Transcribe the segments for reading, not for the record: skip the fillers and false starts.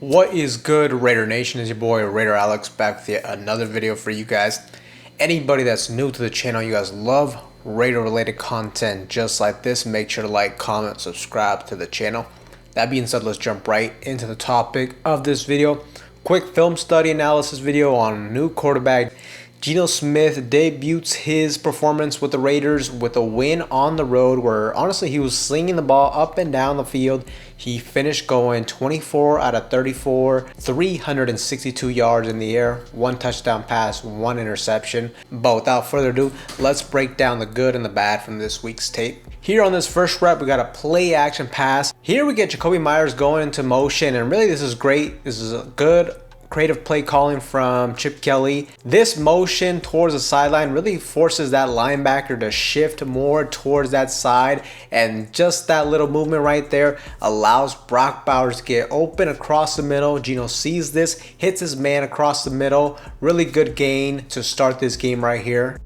What is good, Raider Nation? Is your boy Raider Alex back with yet another video for you guys. Anybody that's new to the channel, you guys love Raider related content just like this, make sure to like, comment, subscribe to the channel. That being said, let's jump right into the topic of this video. Quick film study analysis video on new quarterback Geno Smith debuts his performance with the Raiders with a win on the road where honestly he was slinging the ball up and down the field. He finished going 24 out of 34, 362 yards in the air, 1 touchdown pass, 1 interception. But without further ado, let's break down the good and the bad from this week's tape. Here on this first rep, we got a play action pass. Here we get Jacoby Myers going into motion, and really this is great. This is a good creative play calling from Chip Kelly. This motion towards the sideline really forces that linebacker to shift more towards that side, and just that little movement right there allows Brock Bowers to get open across the middle. Geno sees this, hits his man across the middle. Really good gain to start this game right here.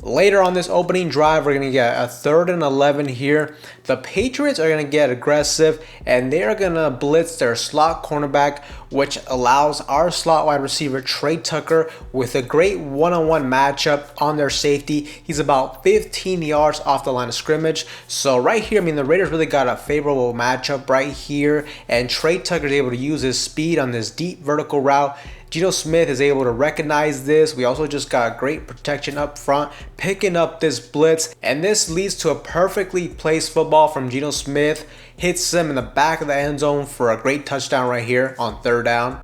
Later on this opening drive, we're going to get a 3rd and 11 here. The Patriots are going to get aggressive and they're going to blitz their slot cornerback, which allows our slot wide receiver Trey Tucker with a great one-on-one matchup on their safety. He's about 15 yards off the line of scrimmage. So right here, I mean, the Raiders really got a favorable matchup right here, and Trey Tucker is able to use his speed on this deep vertical route. Geno Smith is able to recognize this. We also just got great protection up front, picking up this blitz, and this leads to a perfectly placed football from Geno Smith. Hits him in the back of the end zone for a great touchdown right here on 3rd down.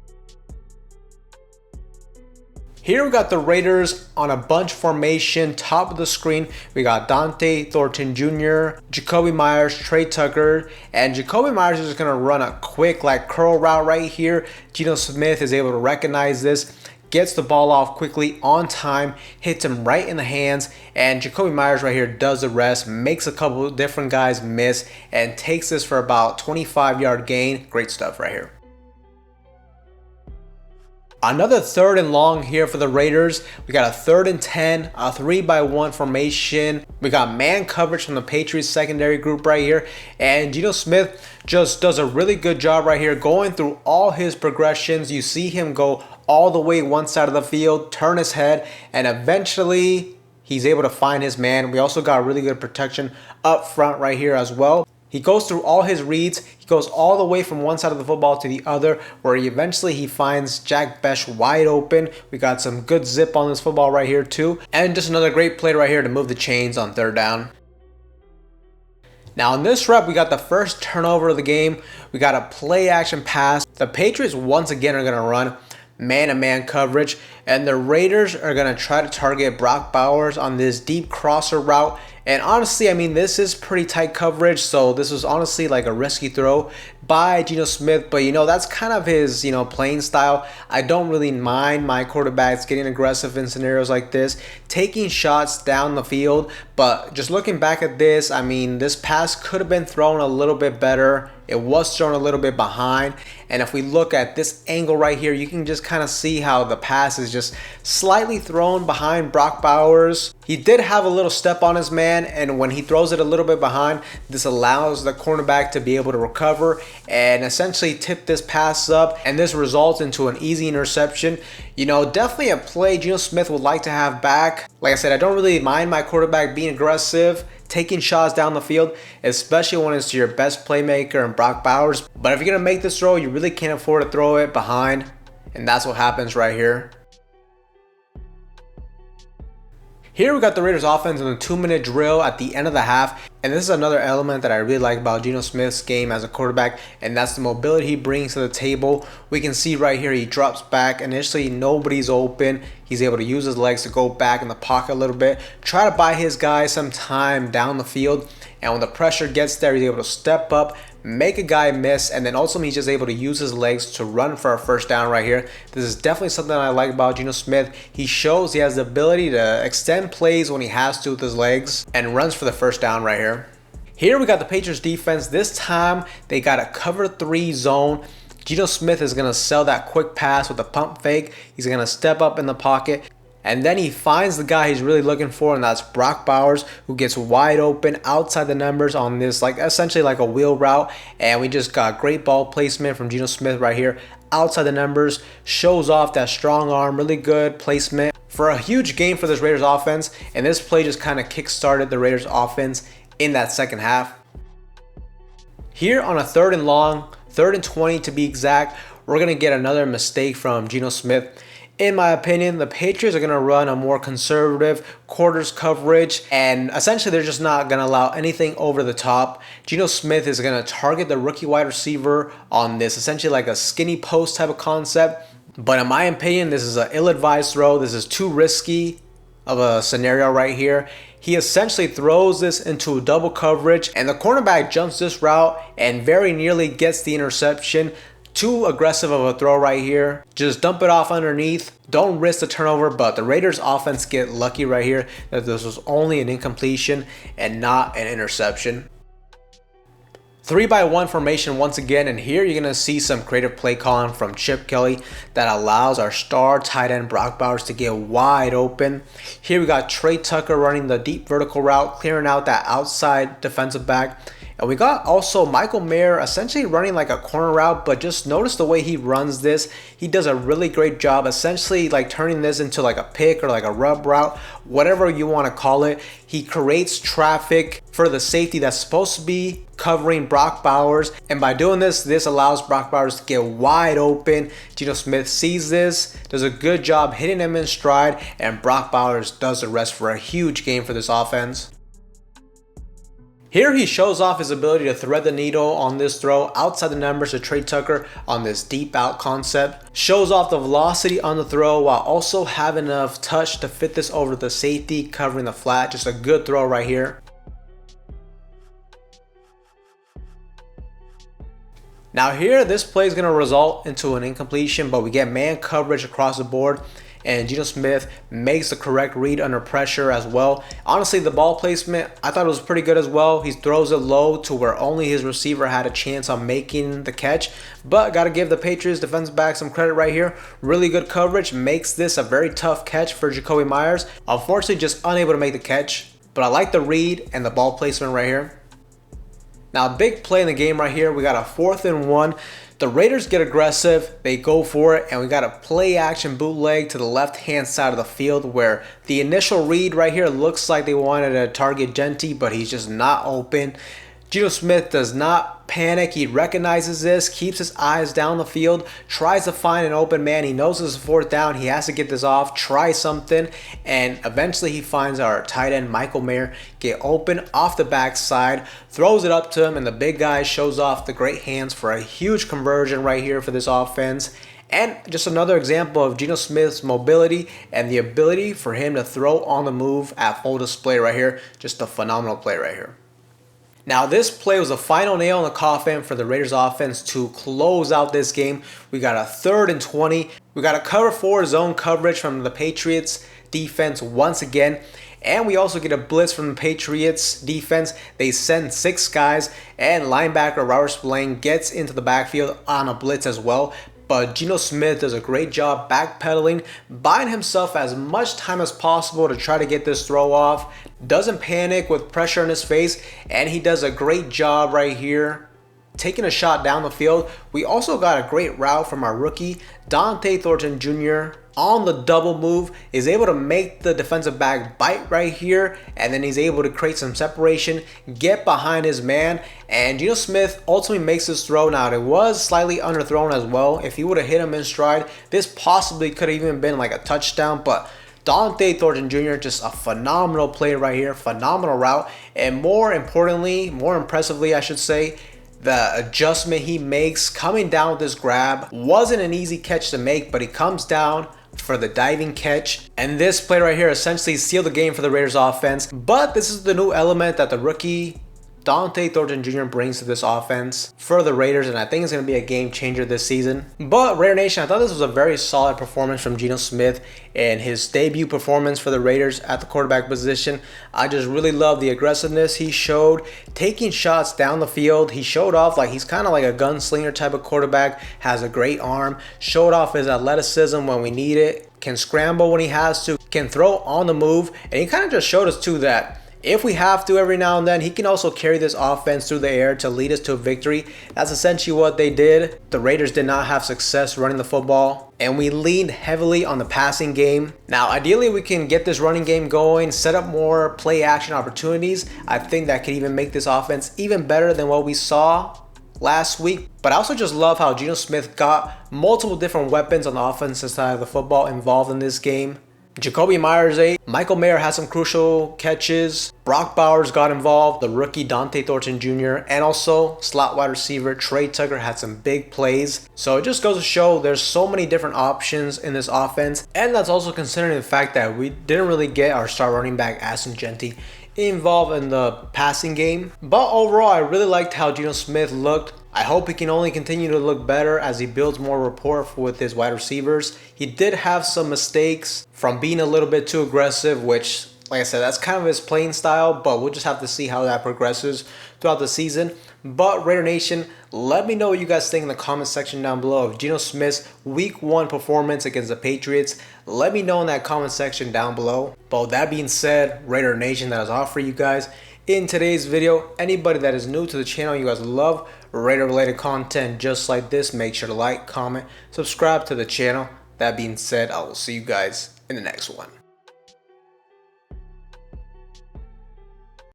Here we got the Raiders on a bunch formation, top of the screen. We got Dante Thornton Jr., Jacoby Myers, Trey Tucker, and Jacoby Myers is just going to run a quick like curl route right here. Geno Smith is able to recognize this, gets the ball off quickly on time, hits him right in the hands, and Jacoby Myers right here does the rest, makes a couple of different guys miss, and takes this for about 25-yard gain. Great stuff right here. Another 3rd and long here for the Raiders. We got a 3rd and 10, a 3-by-1 formation. We got man coverage from the Patriots secondary group right here. And Geno Smith just does a really good job right here going through all his progressions. You see him go all the way one side of the field, turn his head, and eventually he's able to find his man. We also got really good protection up front right here as well. He goes through all his reads. He goes all the way from one side of the football to the other, where eventually he finds Jack Bech wide open. We got some good zip on this football right here too. And just another great play right here to move the chains on 3rd down. Now in this rep, we got the first turnover of the game. We got a play action pass. The Patriots once again are going to run man-to-man coverage, and the Raiders are going to try to target Brock Bowers on this deep crosser route. And honestly, I mean, this is pretty tight coverage, so this was honestly like a risky throw by Geno Smith, but you know, that's kind of his, playing style. I don't really mind my quarterbacks getting aggressive in scenarios like this, taking shots down the field, but just looking back at this, I mean, this pass could have been thrown a little bit better. It was thrown a little bit behind, and if we look at this angle right here, you can just kind of see how the pass is just slightly thrown behind Brock Bowers. He did have a little step on his man, and when he throws it a little bit behind, this allows the cornerback to be able to recover and essentially tip this pass up, and this results into an easy interception. Definitely a play Geno Smith would like to have back. Like I said, I don't really mind my quarterback being aggressive, taking shots down the field, especially when it's your best playmaker and Brock Bowers. But if you're going to make this throw, you really can't afford to throw it behind, and that's what happens right here. Here we got the Raiders offense in a 2-minute drill at the end of the half, and this is another element that I really like about Geno Smith's game as a quarterback, and that's the mobility he brings to the table. We can see right here he drops back. Initially, nobody's open. He's able to use his legs to go back in the pocket a little bit, try to buy his guys some time down the field, and when the pressure gets there, he's able to step up, make a guy miss, and then ultimately he's just able to use his legs to run for a 1st down right here. This is definitely something I like about Geno Smith. He shows he has the ability to extend plays when he has to with his legs and runs for the 1st down right here. Here we got the Patriots defense. This time they got a cover 3 zone. Geno Smith is going to sell that quick pass with a pump fake. He's going to step up in the pocket, And then he finds the guy he's really looking for, and that's Brock Bowers, who gets wide open outside the numbers on this, like essentially like a wheel route. And we just got great ball placement from Geno Smith right here outside the numbers. Shows off that strong arm, really good placement for a huge game for this Raiders offense. And this play just kind of kick-started the Raiders offense in that second half. Here on a 3rd and long, 3rd and 20 to be exact, we're going to get another mistake from Geno Smith. In my opinion, the Patriots are going to run a more conservative quarters coverage, and essentially they're just not going to allow anything over the top. Geno Smith is going to target the rookie wide receiver on this, essentially like a skinny post type of concept. But in my opinion, this is an ill-advised throw. This is too risky of a scenario right here. He essentially throws this into a double coverage, and the cornerback jumps this route and very nearly gets the interception. Too aggressive of a throw right here. Just dump it off underneath. Don't risk the turnover, but the Raiders offense get lucky right here that this was only an incompletion and not an interception. 3-by-1 formation once again, and here you're going to see some creative play calling from Chip Kelly that allows our star tight end Brock Bowers to get wide open. Here we got Trey Tucker running the deep vertical route, clearing out that outside defensive back. And we got also Michael Mayer essentially running like a corner route, but just notice the way he runs this. He does a really great job essentially like turning this into like a pick or like a rub route, whatever you want to call it. He creates traffic for the safety that's supposed to be covering Brock Bowers. And by doing this, this allows Brock Bowers to get wide open. Geno Smith sees this, does a good job hitting him in stride, and Brock Bowers does the rest for a huge game for this offense. Here he shows off his ability to thread the needle on this throw outside the numbers to Trey Tucker on this deep out concept. Shows off the velocity on the throw while also having enough touch to fit this over the safety covering the flat. Just a good throw right here. Now here, this play is going to result into an incompletion, but we get man coverage across the board. And Geno Smith makes the correct read under pressure as well. Honestly, the ball placement, I thought it was pretty good as well. He throws it low to where only his receiver had a chance on making the catch. But got to give the Patriots defensive back some credit right here. Really good coverage. Makes this a very tough catch for Jacoby Myers. Unfortunately, just unable to make the catch. But I like the read and the ball placement right here. Now, big play in the game right here. We got a 4th and 1. The Raiders get aggressive, they go for it, and we got a play action bootleg to the left-hand side of the field where the initial read right here looks like they wanted to target Genty, but he's just not open. Geno Smith does not panic. He recognizes this, keeps his eyes down the field, tries to find an open man. He knows this is 4th down. He has to get this off, try something, and eventually he finds our tight end, Michael Mayer, get open off the backside, throws it up to him, and the big guy shows off the great hands for a huge conversion right here for this offense. And just another example of Geno Smith's mobility and the ability for him to throw on the move at full display right here. Just a phenomenal play right here. Now, this play was the final nail in the coffin for the Raiders offense to close out this game. We got a 3rd and 20. We got a cover 4 zone coverage from the Patriots defense once again. And we also get a blitz from the Patriots defense. They send 6 guys, and linebacker Robert Spillane gets into the backfield on a blitz as well. But Geno Smith does a great job backpedaling, buying himself as much time as possible to try to get this throw off. Doesn't panic with pressure in his face, and he does a great job right here taking a shot down the field. We also got a great route from our rookie, Dante Thornton Jr. on the double move, is able to make the defensive back bite right here, and then he's able to create some separation, get behind his man, and Geno Smith ultimately makes this throw. Now, it was slightly underthrown as well. If he would have hit him in stride, this possibly could have even been like a touchdown, but Dante Thornton Jr., just a phenomenal play right here, phenomenal route, and more importantly, more impressively, I should say, the adjustment he makes coming down with this grab. Wasn't an easy catch to make, but he comes down for the diving catch. And this play right here essentially sealed the game for the Raiders offense. But this is the new element that the rookie Dante Thornton Jr. brings to this offense for the Raiders, and I think it's going to be a game changer this season. But Raider Nation, I thought this was a very solid performance from Geno Smith and his debut performance for the Raiders at the quarterback position. I just really love the aggressiveness he showed, taking shots down the field. He showed off like he's kind of like a gunslinger type of quarterback, has a great arm, showed off his athleticism when we need it, can scramble when he has to, can throw on the move, and he kind of just showed us too that if we have to every now and then, he can also carry this offense through the air to lead us to a victory. That's essentially what they did. The Raiders did not have success running the football, and we leaned heavily on the passing game. Now, ideally, we can get this running game going, set up more play action opportunities. I think that could even make this offense even better than what we saw last week. But I also just love how Geno Smith got multiple different weapons on the offensive side of the football involved in this game. Jacoby Myers ate. Michael Mayer had some crucial catches. Brock Bowers got involved. The rookie Dante Thornton Jr. and also slot wide receiver Trey Tucker had some big plays. So it just goes to show there's so many different options in this offense. And that's also considering the fact that we didn't really get our star running back Aston Genty involved in the passing game. But overall, I really liked how Geno Smith looked. I hope he can only continue to look better as he builds more rapport with his wide receivers. He did have some mistakes from being a little bit too aggressive, which, like I said, that's kind of his playing style, but we'll just have to see how that progresses throughout the season. But Raider Nation, let me know what you guys think in the comment section down below of Geno Smith's Week 1 performance against the Patriots. Let me know in that comment section down below. But with that being said, Raider Nation, that is all for you guys in today's video. Anybody that is new to the channel, you guys love Raider related content just like this, make sure to like, comment, subscribe to the channel. That being said, I will see you guys in the next one.